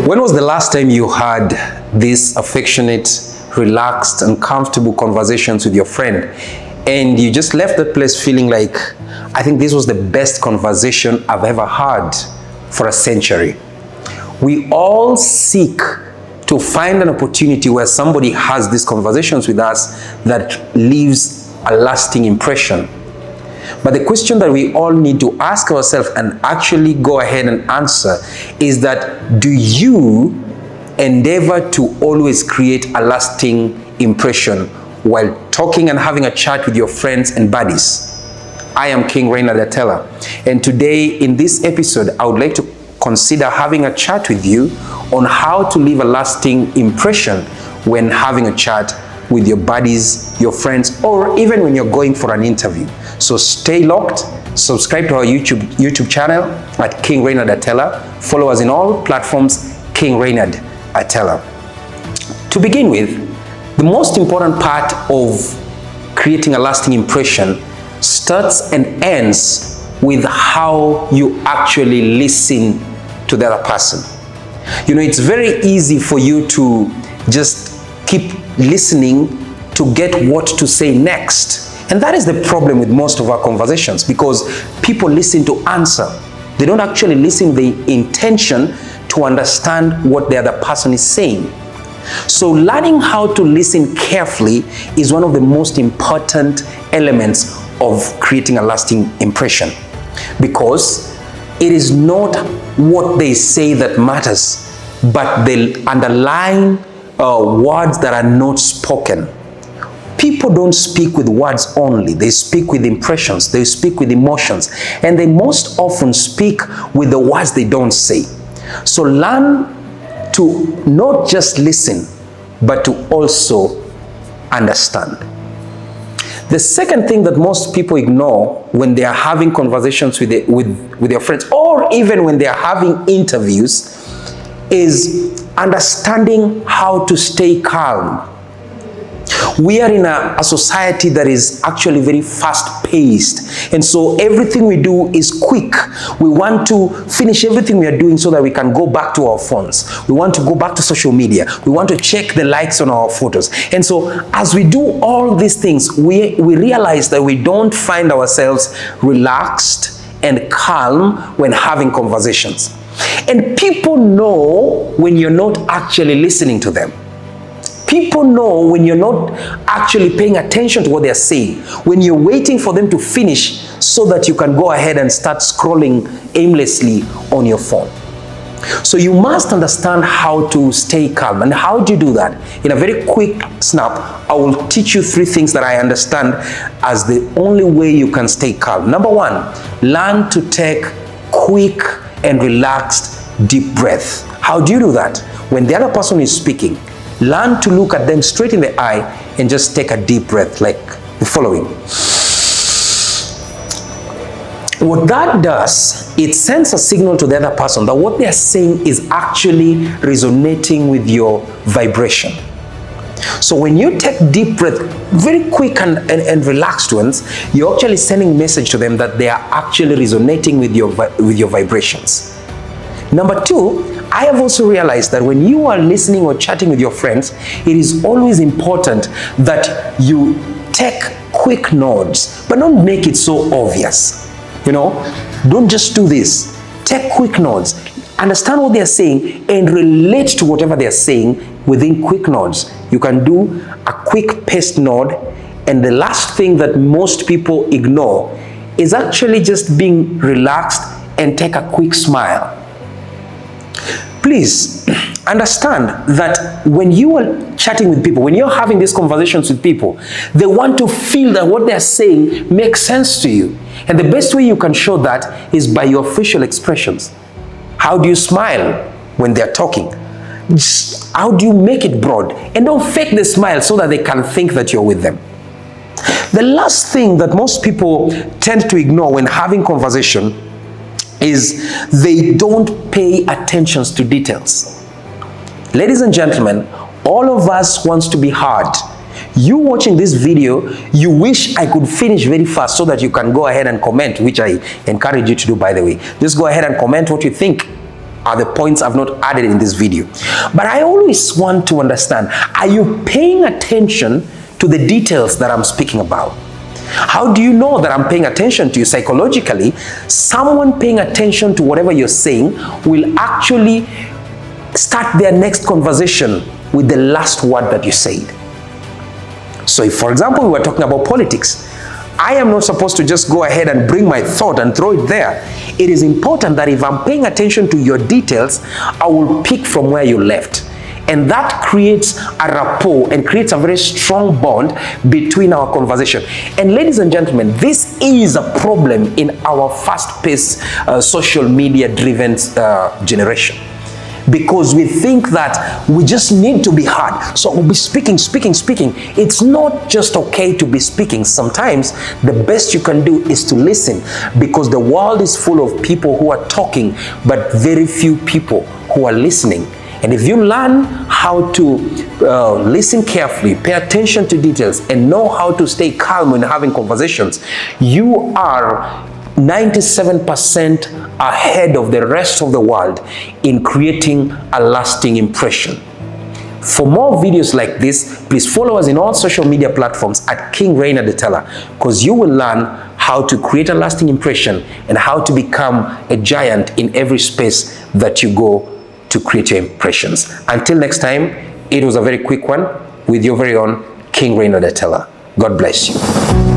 When was the last time you had these affectionate, relaxed, and comfortable conversations with your friend, and you just left that place feeling like, I think this was the best conversation I've ever had for a century? We all seek to find an opportunity where somebody has these conversations with us that leaves a lasting impression. But the question that we all need to ask ourselves and actually go ahead and answer is that, do you endeavor to always create a lasting impression while talking and having a chat with your friends and buddies? I am King Reynard Atela, and today in this episode I would like to consider having a chat with you on how to leave a lasting impression when having a chat with your buddies, your friends, or even when you're going for an interview. So stay locked, subscribe to our YouTube channel at King Reynard Atela. Follow us in all platforms, King Reynard Atela. To begin with, the most important part of creating a lasting impression starts and ends with how you actually listen to the other person. You know, it's very easy for you to just keep listening to get what to say next. And that is the problem with most of our conversations, because people listen to answer. They don't actually listen with the intention to understand what the other person is saying. So learning how to listen carefully is one of the most important elements of creating a lasting impression, because it is not what they say that matters, but the underlying words that are not spoken. People don't speak with words only. They speak with impressions. They speak with emotions. And they most often speak with the words they don't say. So learn to not just listen, but to also understand. The second thing that most people ignore when they are having conversations with their friends, or even when they are having interviews, is understanding how to stay calm. We are in a society that is actually very fast-paced, and so everything we do is quick. We want to finish everything we are doing so that we can go back to our phones. We want to go back to social media. We want to check the likes on our photos. And so as we do all these things, we realize that we don't find ourselves relaxed and calm when having conversations. And people know when you're not actually listening to them. People know when you're not actually paying attention to what they're saying, when you're waiting for them to finish so that you can go ahead and start scrolling aimlessly on your phone. So you must understand how to stay calm. And how do you do that? In a very quick snap, I will teach you 3 things that I understand as the only way you can stay calm. Number 1, learn to take quick and relaxed deep breath. How do you do that? When the other person is speaking, learn to look at them straight in the eye and just take a deep breath, like the following. What that does, it sends a signal to the other person that what they are saying is actually resonating with your vibration. So when you take deep breath, very quick and relaxed ones, you're actually sending a message to them that they are actually resonating with your vibrations. Number 2, I have also realized that when you are listening or chatting with your friends, it is always important that you take quick notes, but don't make it so obvious. You know, don't just do this. Take quick notes. Understand what they are saying and relate to whatever they are saying within quick notes. You can do a quick paste nod. And the last thing that most people ignore is actually just being relaxed and take a quick smile. Please understand that when you are chatting with people, when you're having these conversations with people, they want to feel that what they're saying makes sense to you. And the best way you can show that is by your facial expressions. How do you smile when they're talking? How do you make it broad? And don't fake the smile so that they can think that you're with them. The last thing that most people tend to ignore when having conversation is they don't pay attention to details. Ladies and gentlemen, all of us wants to be heard. You watching this video, you wish I could finish very fast so that you can go ahead and comment, which I encourage you to do, by the way. Just go ahead and comment what you think. are the points I've not added in this video. But I always want to understand, are you paying attention to the details that I'm speaking about? How do you know that I'm paying attention to you? Psychologically, someone paying attention to whatever you're saying will actually start their next conversation with the last word that you said. So if, for example, we were talking about politics, I am not supposed to just go ahead and bring my thought and throw it there. It is important that if I'm paying attention to your details, I will pick from where you left. And that creates a rapport and creates a very strong bond between our conversation. And ladies and gentlemen, this is a problem in our fast-paced, social media-driven generation. Because we think that we just need to be heard. So we'll be speaking. It's not just okay to be speaking. Sometimes the best you can do is to listen, because the world is full of people who are talking, but very few people who are listening. And if you learn how to listen carefully, pay attention to details, and know how to stay calm when having conversations, you are 97% ahead of the rest of the world in creating a lasting impression. For more videos like this, please follow us in all social media platforms at King Reina De Teller, because you will learn how to create a lasting impression and how to become a giant in every space that you go to create your impressions. Until next time, it was a very quick one with your very own King Reina De Teller. God bless you.